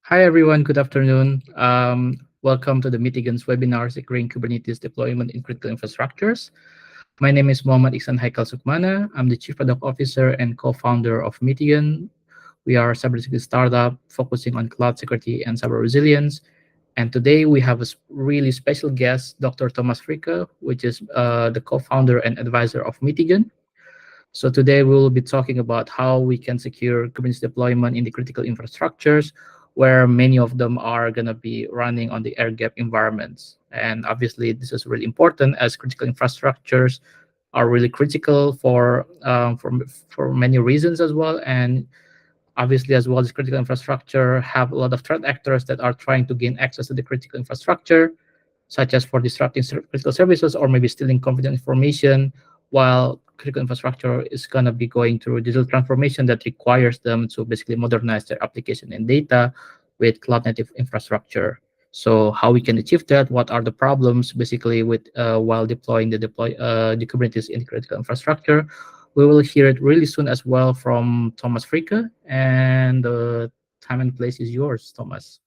Hi everyone, good afternoon. Welcome to the Mitigant's webinar securing Kubernetes deployment in critical infrastructures. My name is Muhammad Iksan Haikal Sukmana. I'm the Chief Product Officer and co-founder of Mitigant. We are a cybersecurity startup focusing on cloud security and cyber resilience. And today we have a really special guest, Dr. Thomas Fricke, which is the co-founder and advisor of Mitigant. So today we will be talking about how we can secure Kubernetes deployment in the critical infrastructures, where many of them are going to be running on the air-gap environments. And obviously, this is really important as critical infrastructures are really critical for many reasons as well. And obviously, as well as critical infrastructure have a lot of threat actors that are trying to gain access to the critical infrastructure, such as for disrupting critical services or maybe stealing confidential information, while critical infrastructure is going to be going through digital transformation that requires them to basically modernize their application and data with cloud native infrastructure. So how we can achieve that? What are the problems basically with while deploying the Kubernetes in critical infrastructure? We will hear it really soon as well from Thomas Fricke, and the time and place is yours, Thomas.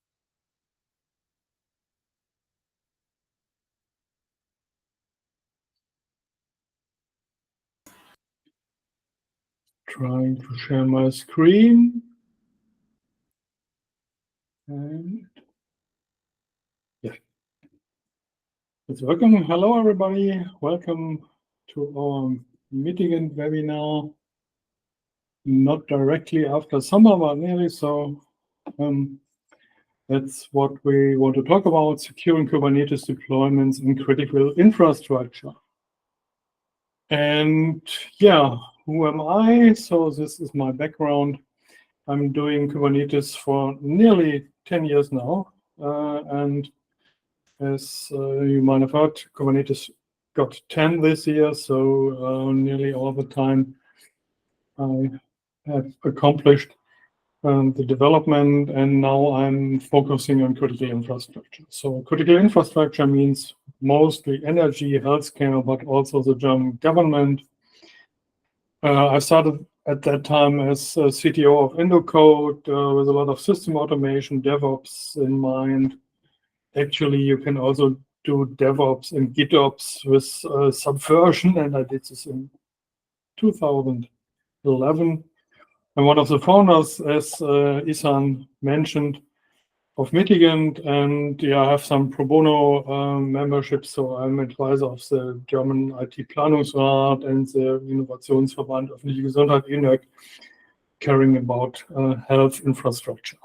Trying to share my screen. And yeah, it's working. Hello, everybody. Welcome to our Mitigant webinar. Not directly after summer, but nearly so. That's what we want to talk about, securing Kubernetes deployments in critical infrastructure. And yeah, who am I? So this is my background. I'm doing Kubernetes for nearly 10 years now. And as you might have heard, Kubernetes got 10 this year. So nearly all the time I have accomplished the development, and now I'm focusing on critical infrastructure. So critical infrastructure means mostly energy, healthcare, but also the German government. I started at that time as CTO of Indocode with a lot of system automation, DevOps in mind. Actually, you can also do DevOps and GitOps with Subversion, and I did this in 2011. I'm one of the founders, as Isan mentioned, of Mitigant, and yeah, I have some pro bono membership. So I'm advisor of the German IT Planungsrat and the Innovationsverband Öffentliche Gesundheit, INÖG, caring about health infrastructure.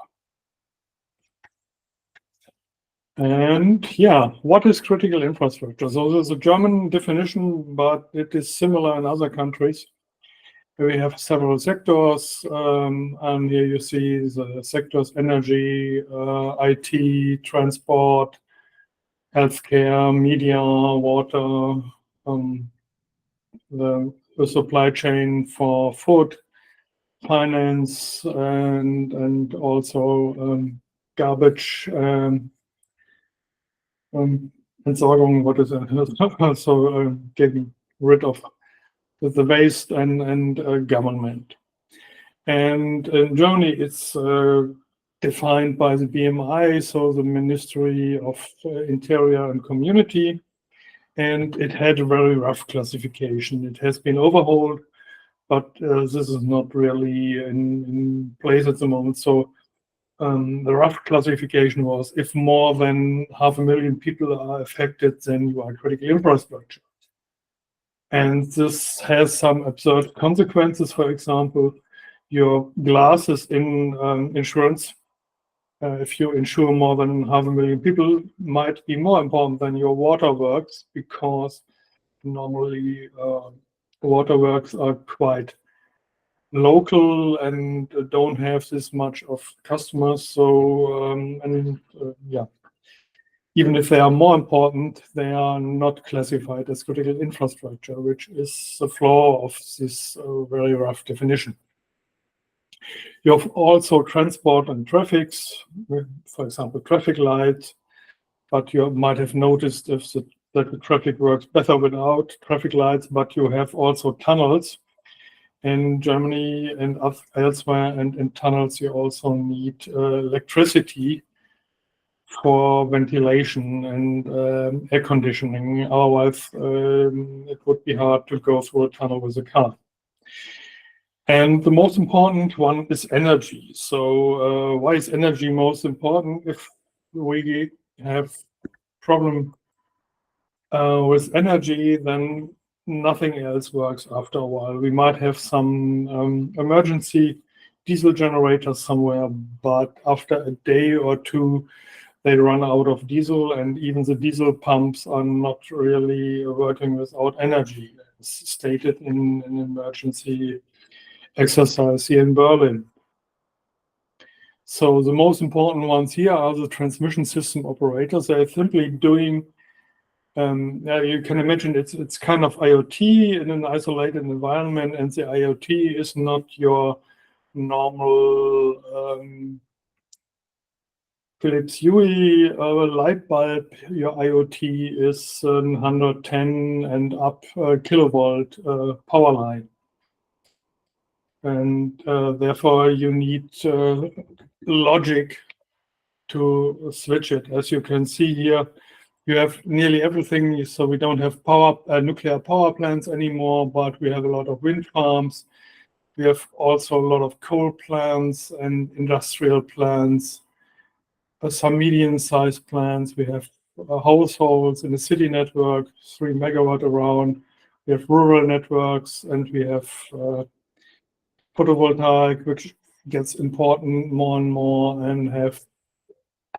And yeah, what is critical infrastructure? So there's a German definition, but it is similar in other countries. We have several sectors, and here you see the sectors: energy, IT, transport, healthcare, media, water, the supply chain for food, finance, and also garbage Entsorgung, what is it? So getting rid of the waste and government. And in Germany, it's defined by the BMI, so the Ministry of Interior and Community, and it had a very rough classification. It has been overhauled, but this is not really in place at the moment. So the rough classification was, if more than 500,000 people are affected, then you are critical infrastructure. And this has some absurd consequences. For example, your glasses in insurance, if you insure more than 500,000 people, might be more important than your waterworks, because normally waterworks are quite local and don't have this much of customers. So, yeah. Even if they are more important, they are not classified as critical infrastructure, which is the flaw of this very rough definition. You have also transport and traffics, for example, traffic lights, but you might have noticed that the traffic works better without traffic lights, but you have also tunnels. in Germany and elsewhere, and in tunnels you also need electricity for ventilation and air conditioning. Otherwise, it would be hard to go through a tunnel with a car. And the most important one is energy. So why is energy most important? If we have problem with energy, then nothing else works after a while. We might have some emergency diesel generators somewhere, but after a day or two, they run out of diesel, and even the diesel pumps are not really working without energy, as stated in an emergency exercise here in Berlin. So the most important ones here are the transmission system operators. They're simply doing, you can imagine it's kind of IoT in an isolated environment, and the IoT is not your normal Philips Hue light bulb. Your IoT is 110 and up kilovolt power line. And therefore you need logic to switch it. As you can see here, you have nearly everything. So we don't have nuclear power plants anymore, but we have a lot of wind farms. We have also a lot of coal plants and industrial plants, some medium-sized plants. We have households in the city network, 3 megawatt around. We have rural networks, and we have photovoltaic, which gets important more and more, and have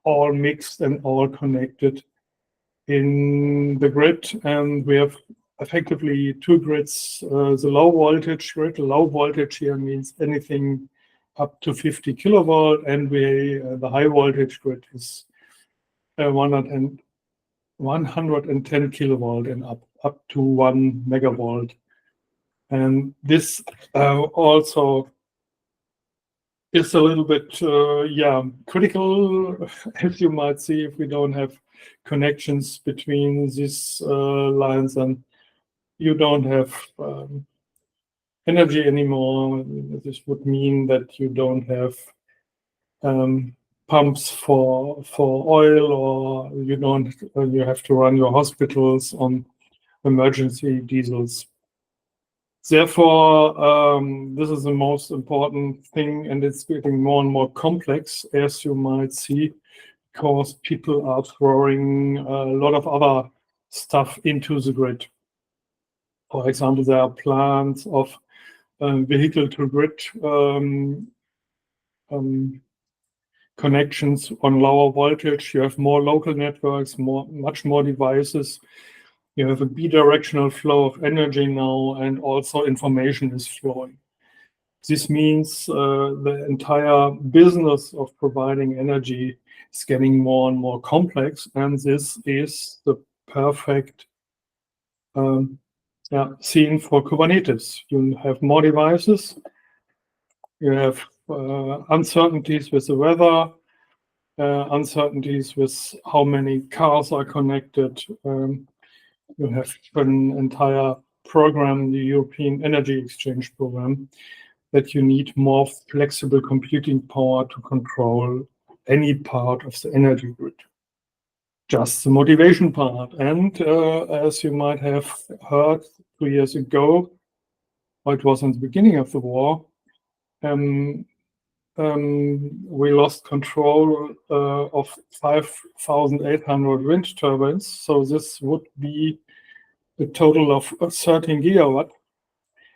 all mixed and all connected in the grid. And we have effectively two grids. The low voltage grid, low voltage here means anything up to 50 kilovolt, and the high voltage grid is 110 kilovolt and up to 1 megavolt. And this also is a little bit critical, as you might see. If we don't have connections between these lines, and you don't have energy anymore. This would mean that you don't have pumps for oil, or you have to run your hospitals on emergency diesels. Therefore, this is the most important thing, and it's getting more and more complex, as you might see, because people are throwing a lot of other stuff into the grid. For example, there are plans of vehicle-to-grid connections on lower voltage. You have more local networks, much more devices. You have a bidirectional flow of energy now, and also information is flowing. This means the entire business of providing energy is getting more and more complex, and this is the perfect scene for Kubernetes. You have more devices, you have uncertainties with the weather, uncertainties with how many cars are connected. You have an entire program, the European Energy Exchange Program, that you need more flexible computing power to control any part of the energy grid. Just the motivation part. And as you might have heard 2 years ago, or it was in the beginning of the war, we lost control of 5,800 wind turbines. So this would be a total of 13 gigawatt,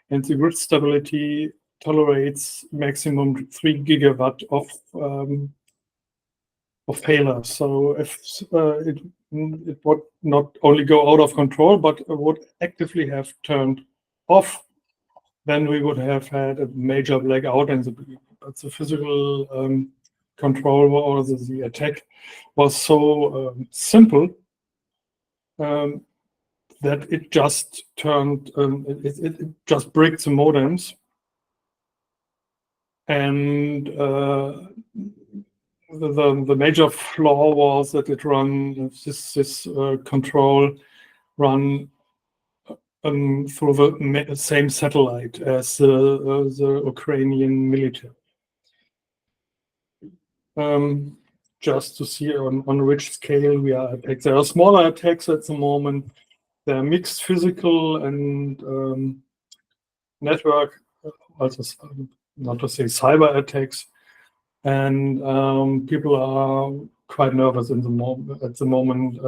and the grid stability tolerates maximum 3 gigawatt of failure. So if it would not only go out of control, but would actively have turned off, then we would have had a major blackout in the beginning. But the physical control or the attack was so simple that it just turned, it just bricked the modems. And the major flaw was that it ran this control run through the same satellite as the Ukrainian military. Just to see on which scale we are attacked. There are smaller attacks at the moment. There are mixed physical and network, also not to say cyber attacks, and people are quite nervous at the moment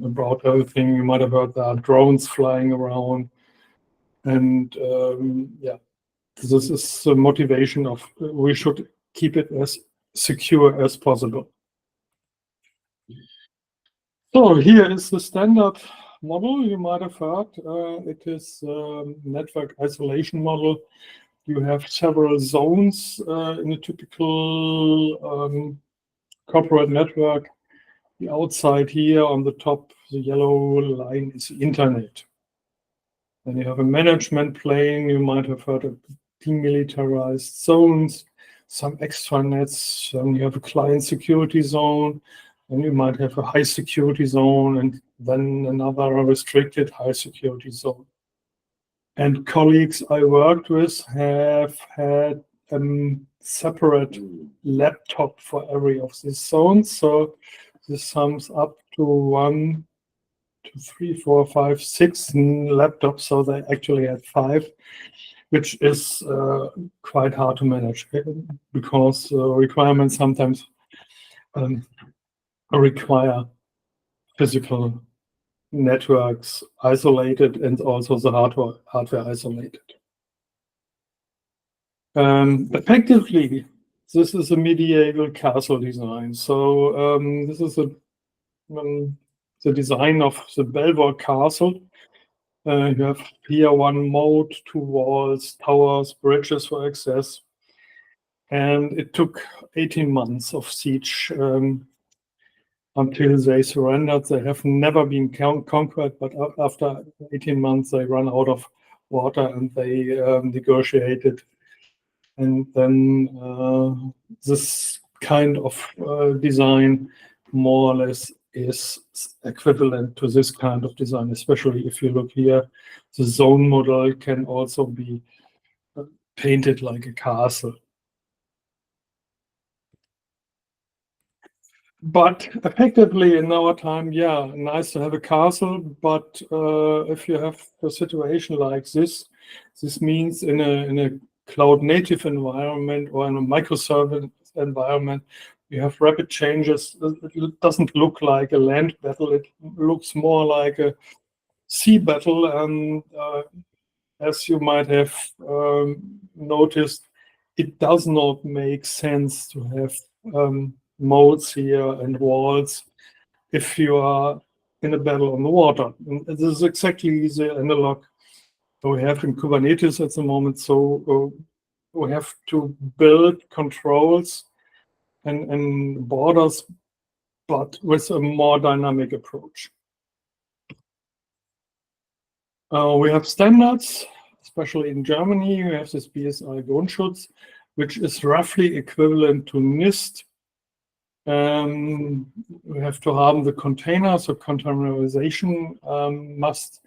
about everything. You might have heard there are drones flying around, and yeah, this is the motivation of we should keep it as secure as possible. So here is the standard model you might have heard. It is a network isolation model. You have several zones in a typical corporate network. The outside here on the top, the yellow line is the internet. Then you have a management plane. You might have heard of demilitarized zones, some extranets. Then you have a client security zone. Then you might have a high security zone and then another restricted high security zone. And colleagues I worked with have had a separate laptop for every of these zones. So this sums up to 1, 2, 3, 4, 5, 6 laptops. So they actually had 5, which is quite hard to manage because requirements sometimes require physical networks isolated and also the hardware isolated. Effectively, this is a medieval castle design. So this is the design of the Belvoir Castle. You have here one moat, 2 walls, towers, bridges for access. And it took 18 months of siege until they surrendered. They have never been conquered, but after 18 months, they run out of water and they negotiated. And then this kind of design more or less is equivalent to this kind of design, especially if you look here, the zone model can also be painted like a castle. But effectively in our time, yeah, nice to have a castle, but if you have a situation like this means in a cloud native environment or in a microservice environment, you have rapid changes. It doesn't look like a land battle, it looks more like a sea battle. And as you might have noticed, it does not make sense to have moats here and walls if you are in a battle on the water. And this is exactly the analog we have in Kubernetes at the moment. So we have to build controls and borders, but with a more dynamic approach. We have standards, especially in Germany. We have this BSI Grundschutz, which is roughly equivalent to NIST. We have to harden the container, so containerization must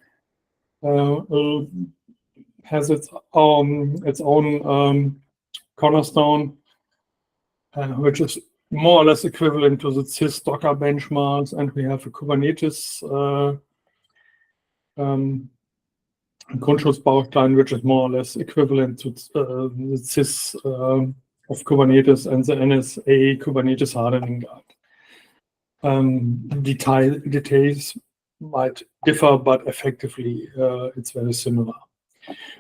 has its own cornerstone, which is more or less equivalent to the CIS Docker benchmarks, and we have a Kubernetes Grundschutzbaustein, which is more or less equivalent to the CIS of Kubernetes and the NSA Kubernetes hardening guide. Details might differ, but effectively it's very similar.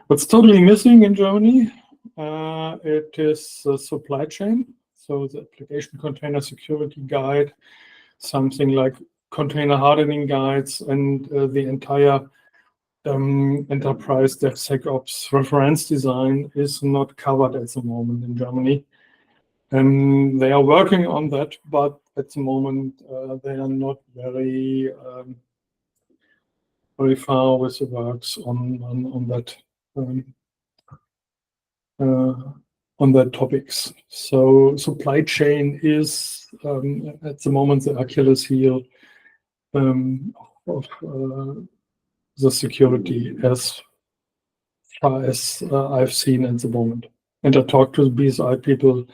What's totally missing in Germany, it is the supply chain. So the application container security guide, something like container hardening guides, and the entire enterprise DevSecOps reference design is not covered at the moment in Germany. They are working on that, but at the moment they are not very far with the works on that topics. So supply chain is at the moment the Achilles heel of the security as far as I've seen at the moment. And I talked to the BSI people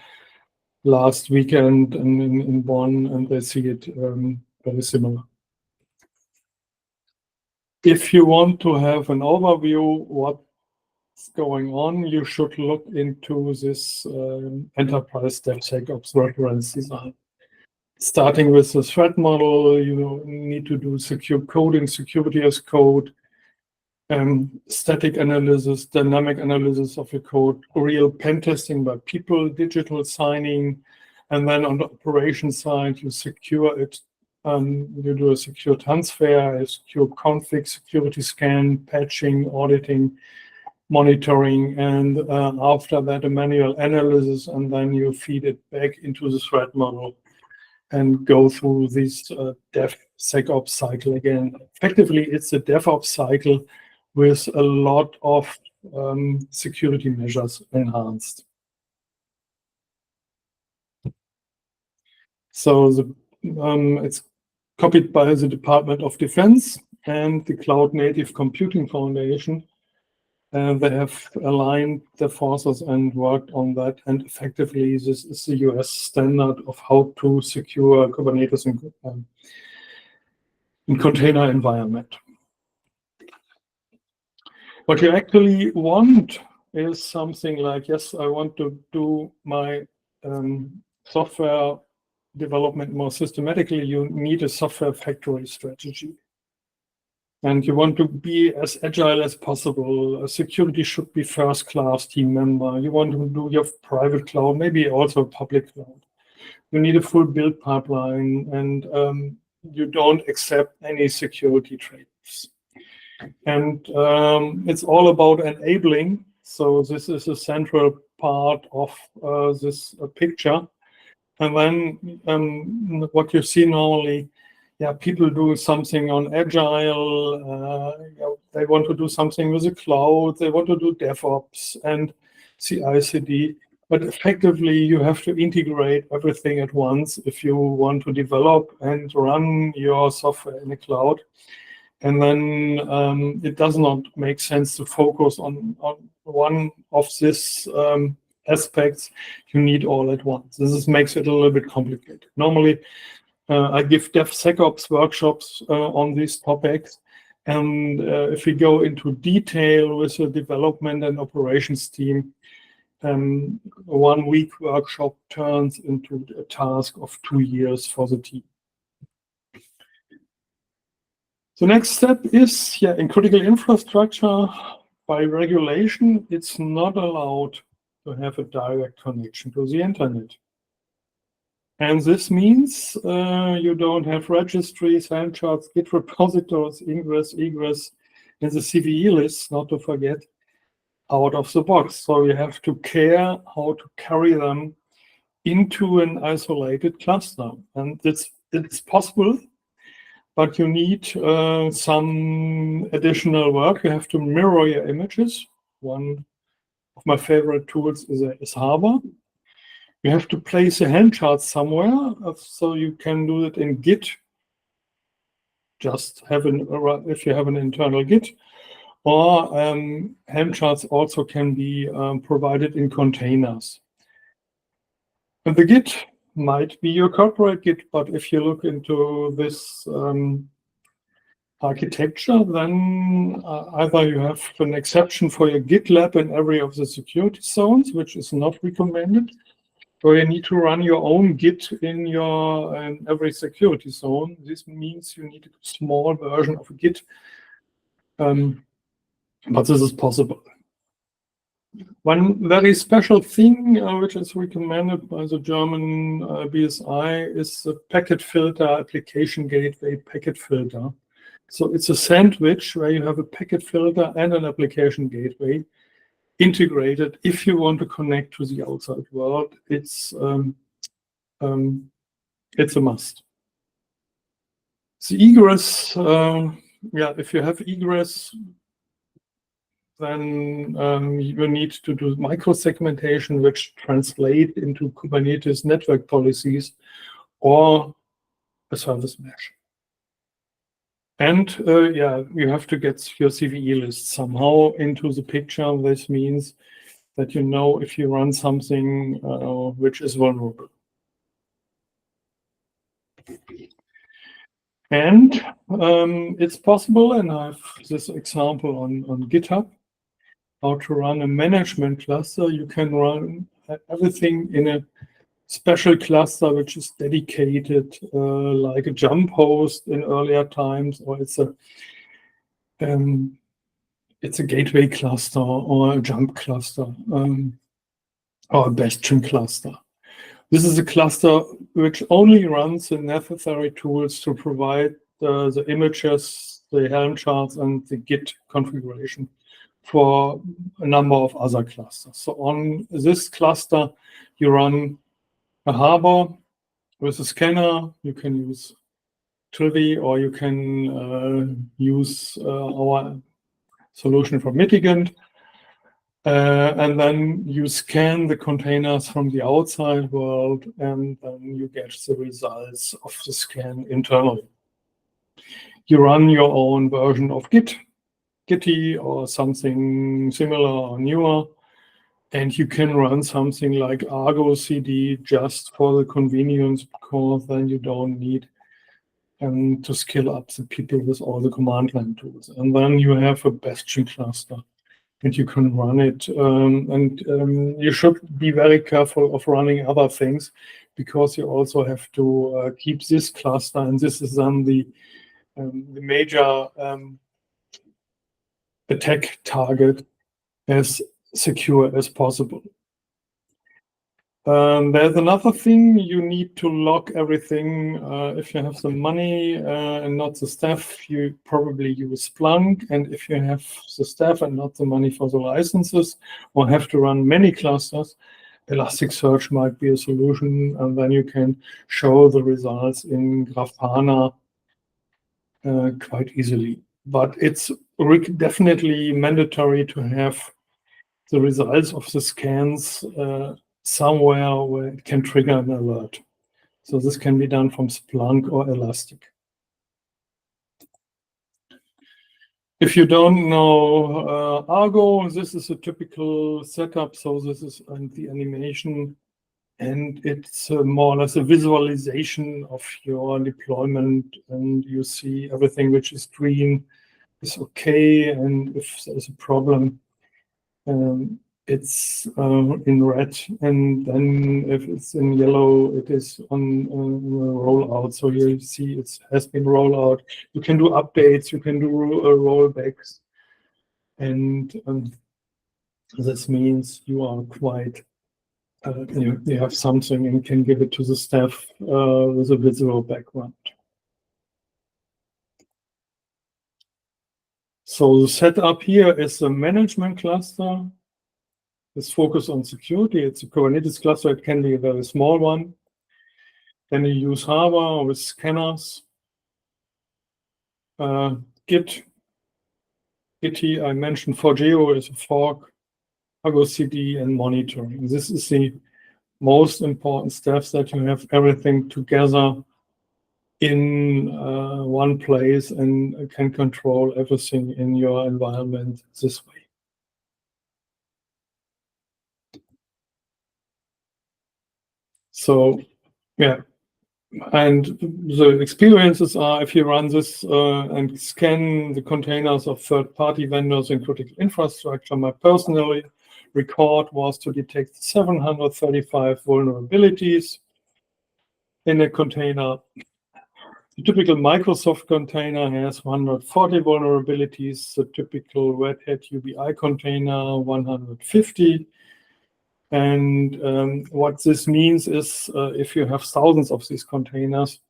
last weekend in Bonn, and they see it very similar. If you want to have an overview what's going on, you should look into this enterprise DevSecOps reference design. Starting with the threat model, you need to do secure coding, security as code, static analysis, dynamic analysis of the code, real pen testing by people, digital signing, and then on the operation side, you secure it. You do a secure transfer, a secure config, security scan, patching, auditing, monitoring, and after that, a manual analysis, and then you feed it back into the threat model and go through this DevSecOps cycle again. Effectively, it's a DevOps cycle with a lot of security measures enhanced. So it's copied by the Department of Defense and the Cloud Native Computing Foundation. They have aligned their forces and worked on that. And effectively, this is the US standard of how to secure Kubernetes in container environment. What you actually want is something like, yes, I want to do my software development more systematically. You need a software factory strategy. And you want to be as agile as possible. Security should be first-class team member. You want to do your private cloud, maybe also public cloud. You need a full build pipeline, and you don't accept any security trade-offs. And it's all about enabling. So this is a central part of this picture. And then what you see normally, people do something on agile. They want to do something with the cloud. They want to do DevOps and CI/CD. But effectively, you have to integrate everything at once if you want to develop and run your software in the cloud. And then it does not make sense to focus on one of these aspects. You need all at once. This makes it a little bit complicated. Normally, I give DevSecOps workshops on these topics. And if we go into detail with the development and operations team, 1 week workshop turns into a task of 2 years for the team. The next step is, in critical infrastructure, by regulation, it's not allowed to have a direct connection to the internet. And this means you don't have registries, hand charts, Git repositories, ingress, egress, and the CVE lists, not to forget, out of the box. So you have to care how to carry them into an isolated cluster. And it's possible, but you need some additional work. You have to mirror your images. One of my favorite tools is Harbor. You have to place a hand chart somewhere, so you can do it in Git. Just if you have an internal Git, or hand charts also can be provided in containers. And the Git might be your corporate Git, but if you look into this architecture, then either you have an exception for your GitLab in every of the security zones, which is not recommended, or you need to run your own Git in every security zone. This means you need a small version of a Git, but this is possible. One very special thing which is recommended by the German BSI is the packet filter, application gateway packet filter. So it's a sandwich where you have a packet filter and an application gateway integrated. If you want to connect to the outside world, it's a must. The egress, if you have egress, then you need to do micro-segmentation, which translate into Kubernetes network policies or a service mesh. And yeah, you have to get your CVE list somehow into the picture. This means that you know if you run something which is vulnerable. And it's possible, and I have this example on GitHub, how to run a management cluster. You can run everything in a special cluster which is dedicated, like a jump host in earlier times, or it's a gateway cluster or a jump cluster or a bastion cluster. This is a cluster which only runs the necessary tools to provide the images, the Helm charts, and the Git configuration for a number of other clusters. So on this cluster, you run a harbor with a scanner. You can use Trivi, or you can use our solution for Mitigant. And then you scan the containers from the outside world, and then you get the results of the scan internally. You run your own version of Gitty, or something similar or newer, and you can run something like Argo CD just for the convenience, because then you don't need to skill up the people with all the command line tools. And then you have a bastion cluster, and you can run it. You should be very careful of running other things, because you also have to keep this cluster, and this is then the major attack target, as secure as possible. There's another thing: you need to log everything. If you have the money and not the staff, you probably use Splunk. And if you have the staff and not the money for the licenses, or have to run many clusters, Elasticsearch might be a solution. And then you can show the results in Grafana quite easily. But it's definitely mandatory to have the results of the scans somewhere where it can trigger an alert. So this can be done from Splunk or Elastic. If you don't know Argo, this is a typical setup. So this is the animation, and it's more or less a visualization of your deployment, and you see everything which is green is okay, and if there's a problem, it's in red, and then if it's in yellow, it is on rollout. So you see it has been rolled out. You can do updates, you can do rollbacks, and this means you are quite you have something and can give it to the staff with a visual background. So the setup here is a management cluster. It's focused on security. It's a Kubernetes cluster. It can be a very small one. Then you use Harbor with scanners. Gitty, I mentioned. For Geo is a fork, Argo CD, and monitoring. This is the most important steps, that you have everything together in one place and can control everything in your environment this way. So, yeah. And the experiences are, if you run this and scan the containers of third-party vendors in critical infrastructure, my personal record was to detect 735 vulnerabilities in a container. The typical Microsoft container has 140 vulnerabilities. The typical Red Hat UBI container, 150. And what this means is, if you have thousands of these containers,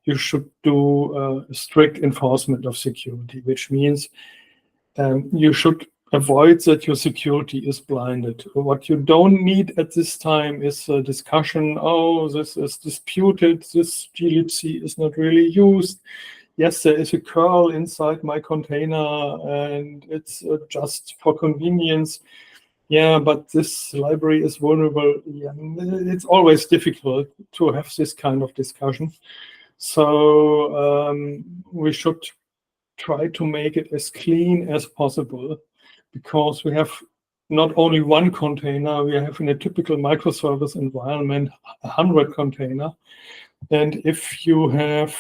you should do strict enforcement of security, which means you should avoid that your security is blinded. What you don't need at this time is a discussion. Oh, this is disputed. This glibc is not really used. Yes, there is a curl inside my container, and it's just for convenience. Yeah, but this library is vulnerable. Yeah, it's always difficult to have this kind of discussion. So we should try to make it as clean as possible, because we have not only one container, we have in a typical microservice environment 100 container. And if you have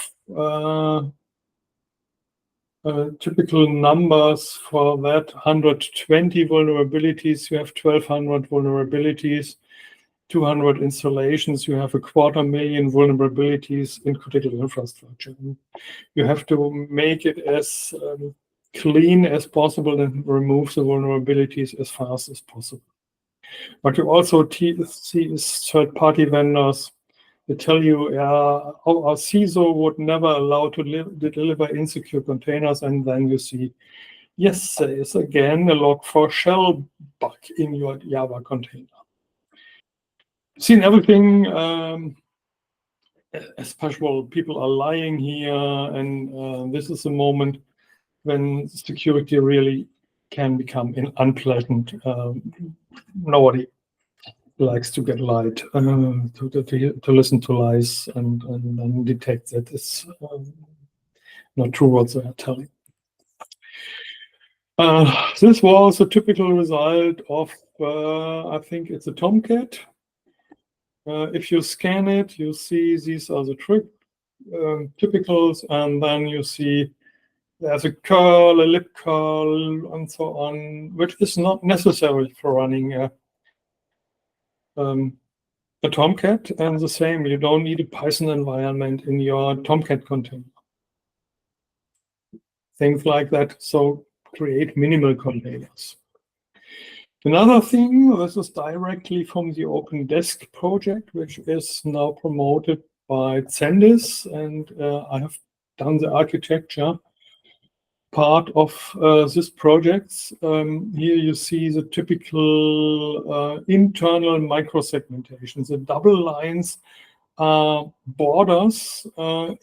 typical numbers for that 120 vulnerabilities, you have 1,200 vulnerabilities, 200 installations, you have 250,000 vulnerabilities in critical infrastructure. You have to make it as clean as possible and remove the vulnerabilities as fast as possible. But you also see third-party vendors that tell you, our CISO would never allow to deliver insecure containers, and then you see, yes, there is again a log4shell bug in your Java container. Seen everything. Especially people are lying here, and this is a moment when security really can become unpleasant. Nobody likes to get lied, to listen to lies and detect that it's not true what they are telling. This was a typical result of, I think it's a Tomcat. If you scan it, you see these are the typicals, and then you see there's a curl, a lib curl, and so on, which is not necessary for running a Tomcat. And the same, you don't need a Python environment in your Tomcat container. Things like that. So create minimal containers. Another thing, this is directly from the Open Desk project, which is now promoted by Zendis, and I have done the architecture part of this project. Here you see the typical internal microsegmentation. The double lines are borders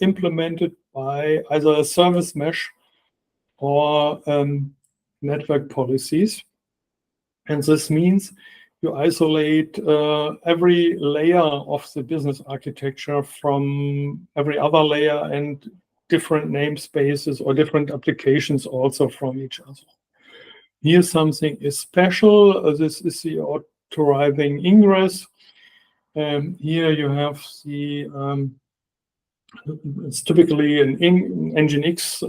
implemented by either a service mesh or network policies. And this means you isolate every layer of the business architecture from every other layer, and different namespaces or different applications also from each other. Here something is special. This is the auto-arriving ingress. Here you have the, it's typically an Nginx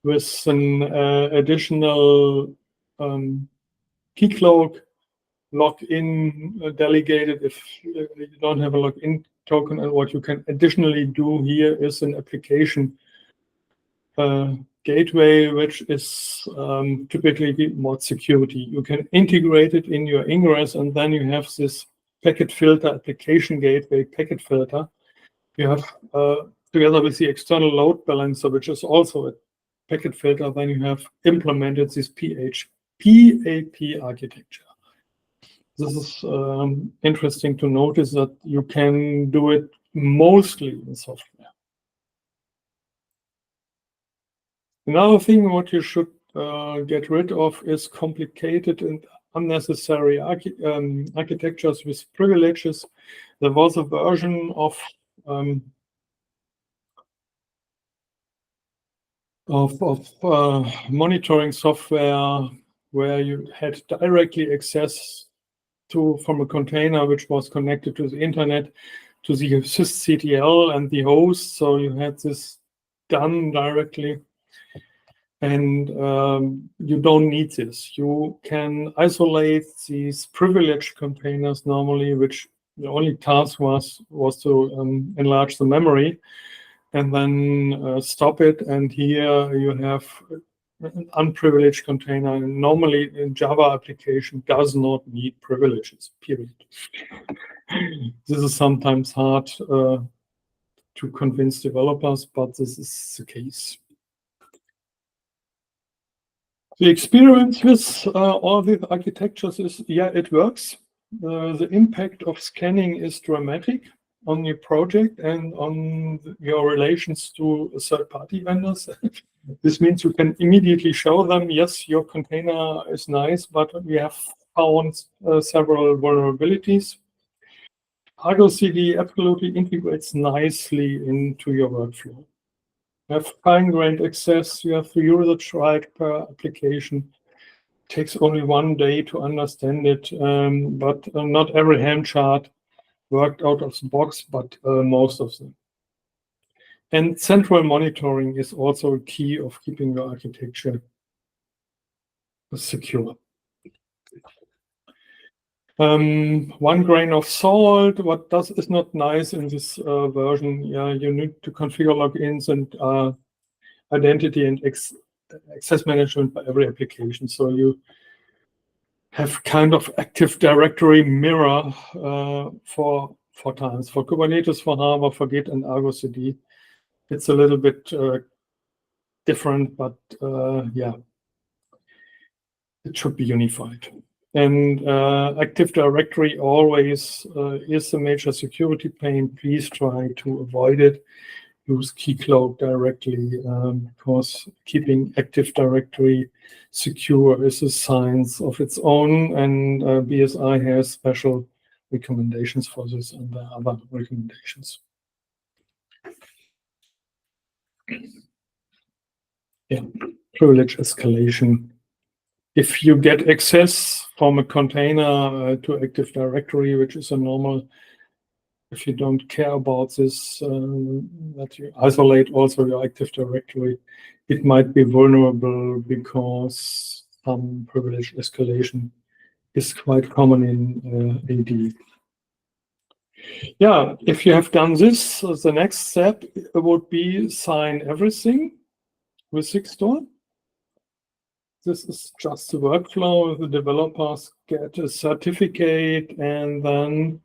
with an additional keycloak login delegated if you don't have a login token. And what you can additionally do here is an application gateway, which is typically more security. You can integrate it in your ingress, and then you have this packet filter, application gateway packet filter. You have together with the external load balancer, which is also a packet filter, then you have implemented this PAP architecture. This is interesting to notice that you can do it mostly in software. Another thing what you should get rid of is complicated and unnecessary architectures with privileges. There was a version of monitoring software where you had directly access from a container which was connected to the internet, to the sysctl and the host. So you had this done directly. And you don't need this. You can isolate these privileged containers normally, which the only task was to enlarge the memory, and then stop it. And here you have an unprivileged container. And normally, a Java application does not need privileges, period. This is sometimes hard to convince developers, but this is the case. The experience with all these architectures is, yeah, it works. The impact of scanning is dramatic on your project and on your relations to third-party vendors. This means you can immediately show them, yes, your container is nice, but we have found several vulnerabilities. Argo CD absolutely integrates nicely into your workflow. have fine-grained access, you have the usage right per application. It takes only 1 day to understand it, but not every Helm chart worked out of the box, but most of them. And central monitoring is also a key of keeping your architecture secure. 1 grain of salt, what is not nice in this version, yeah, you need to configure logins and identity and access management by every application. So you have kind of Active Directory mirror for times. For Kubernetes, for Java, for Git and Argo CD. It's a little bit different, but yeah, it should be unified. And Active Directory always is a major security pain. Please try to avoid it. Use Keycloak directly because keeping Active Directory secure is a science of its own, and BSI has special recommendations for this and the other recommendations. Yeah, privilege escalation. If you get access from a container to Active Directory, which is a normal, if you don't care about this, that you isolate also your Active Directory, it might be vulnerable because some privilege escalation is quite common in AD. Yeah, if you have done this, the next step would be sign everything with Sigstore. This is just the workflow. The developers get a certificate, and then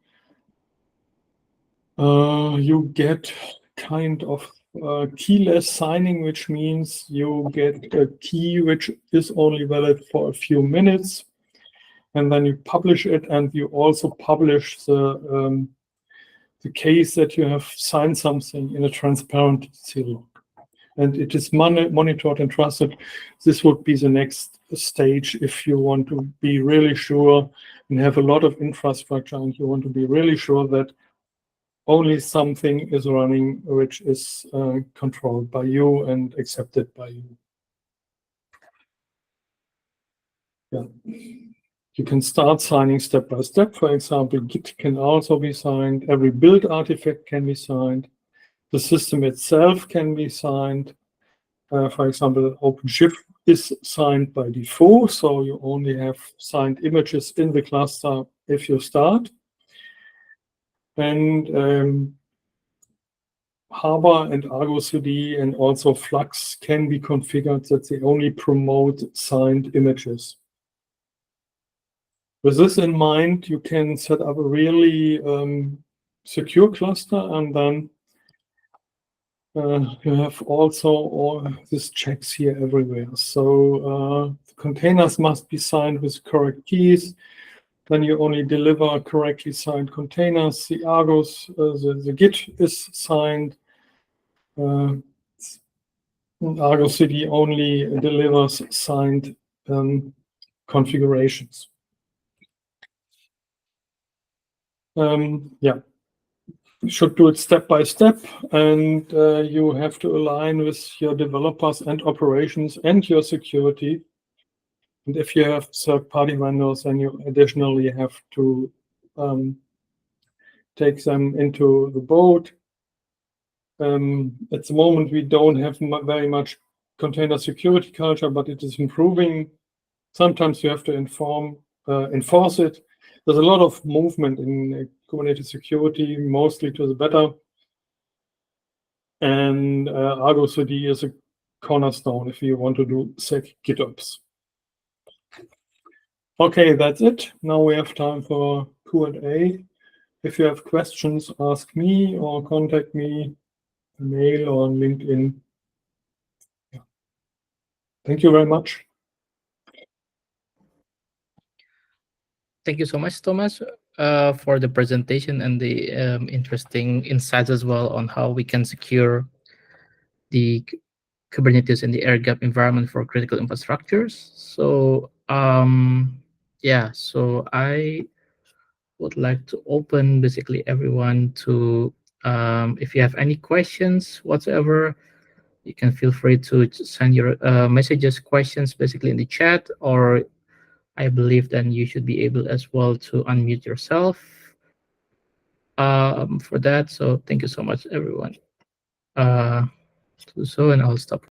you get kind of keyless signing, which means you get a key which is only valid for a few minutes, and then you publish it, and you also publish the case that you have signed something in a transparent log. And it is monitored and trusted. This would be the next stage if you want to be really sure and have a lot of infrastructure, and you want to be really sure that only something is running which is controlled by you and accepted by you. Yeah. You can start signing step by step. For example, Git can also be signed. Every build artifact can be signed. The system itself can be signed. For example, OpenShift is signed by default, so you only have signed images in the cluster if you start. And Harbor and Argo CD and also Flux can be configured that they only promote signed images. With this in mind, you can set up a really secure cluster, and then you have also all these checks here everywhere. So containers must be signed with correct keys. Then you only deliver correctly signed containers. The Argos, the Git is signed. Argo CD only delivers signed configurations. Yeah, you should do it step by step, and you have to align with your developers and operations and your security. And if you have third-party vendors, then you additionally have to take them into the boat. At the moment, we don't have very much container security culture, but it is improving. Sometimes you have to enforce it. There's a lot of movement in Kubernetes security, mostly to the better. And Argo CD is a cornerstone if you want to do sec GitOps. Okay, that's it. Now we have time for Q&A. If you have questions, ask me or contact me, mail or on LinkedIn. Yeah. Thank you very much. Thank you so much, Thomas, for the presentation and the interesting insights as well on how we can secure the Kubernetes and the air-gap environment for critical infrastructures. So yeah, so I would like to open basically everyone to if you have any questions whatsoever, You can feel free to send your messages, questions, basically in the chat, or I believe then you should be able as well to unmute yourself for that. So thank you so much, everyone. So and I'll stop